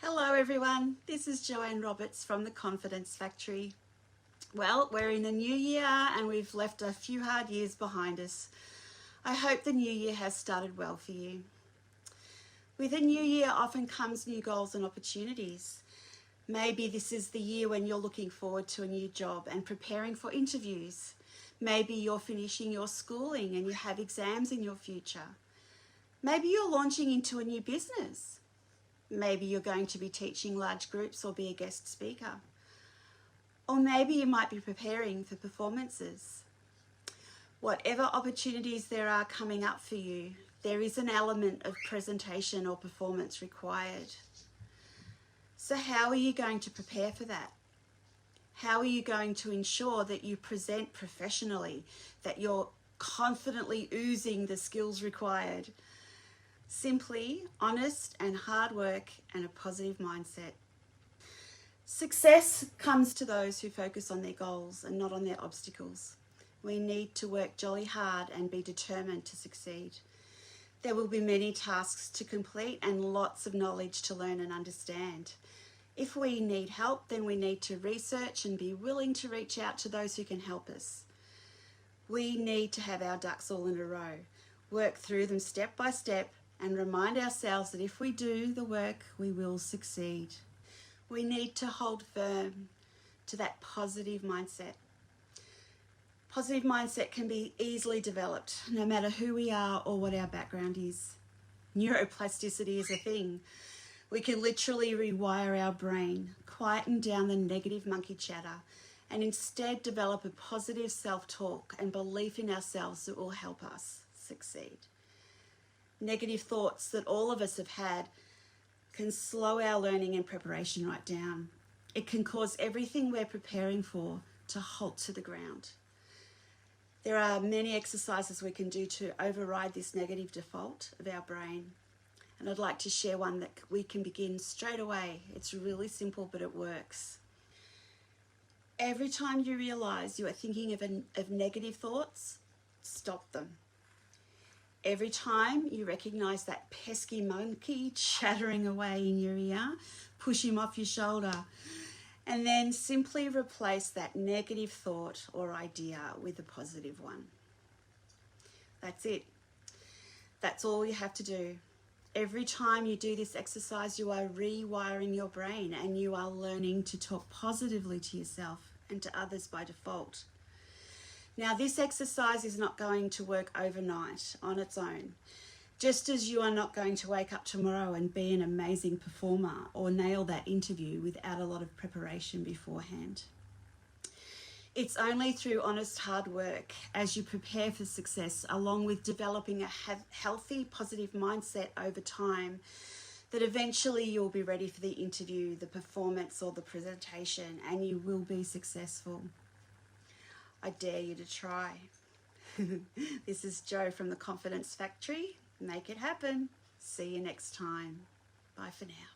Hello everyone, this is Joanne Roberts from the Confidence Factory. Well, we're in the new year and we've left a few hard years behind us. I hope the new year has started well for you. With a new year often comes new goals and opportunities. Maybe this is the year when you're looking forward to a new job and preparing for interviews. Maybe you're finishing your schooling and you have exams in your future. Maybe you're launching into a new business. Maybe you're going to be teaching large groups or be a guest speaker. Or maybe you might be preparing for performances. Whatever opportunities there are coming up for you, there is an element of presentation or performance required. So how are you going to prepare for that? How are you going to ensure that you present professionally, that you're confidently oozing the skills required? Simply honest and hard work and a positive mindset. Success comes to those who focus on their goals and not on their obstacles. We need to work jolly hard and be determined to succeed. There will be many tasks to complete and lots of knowledge to learn and understand. If we need help, then we need to research and be willing to reach out to those who can help us. We need to have our ducks all in a row, work through them step by step, and remind ourselves that if we do the work, we will succeed. We need to hold firm to that positive mindset. Positive mindset can be easily developed, no matter who we are or what our background is. Neuroplasticity is a thing. We can literally rewire our brain, quieten down the negative monkey chatter, and instead develop a positive self-talk and belief in ourselves that will help us succeed. Negative thoughts that all of us have had can slow our learning and preparation right down. It can cause everything we're preparing for to halt to the ground. There are many exercises we can do to override this negative default of our brain. And I'd like to share one that we can begin straight away. It's really simple, but it works. Every time you realize you are thinking of negative thoughts, stop them. Every time you recognize that pesky monkey chattering away in your ear, push him off your shoulder, and then simply replace that negative thought or idea with a positive one. That's it. That's all you have to do. Every time you do this exercise, you are rewiring your brain and you are learning to talk positively to yourself and to others by default. Now, this exercise is not going to work overnight on its own, just as you are not going to wake up tomorrow and be an amazing performer or nail that interview without a lot of preparation beforehand. It's only through honest hard work as you prepare for success, along with developing a healthy, positive mindset over time, that eventually you'll be ready for the interview, the performance or the presentation, and you will be successful. I dare you to try. This is Jo from the Confidence Factory. Make it happen. See you next time. Bye for now.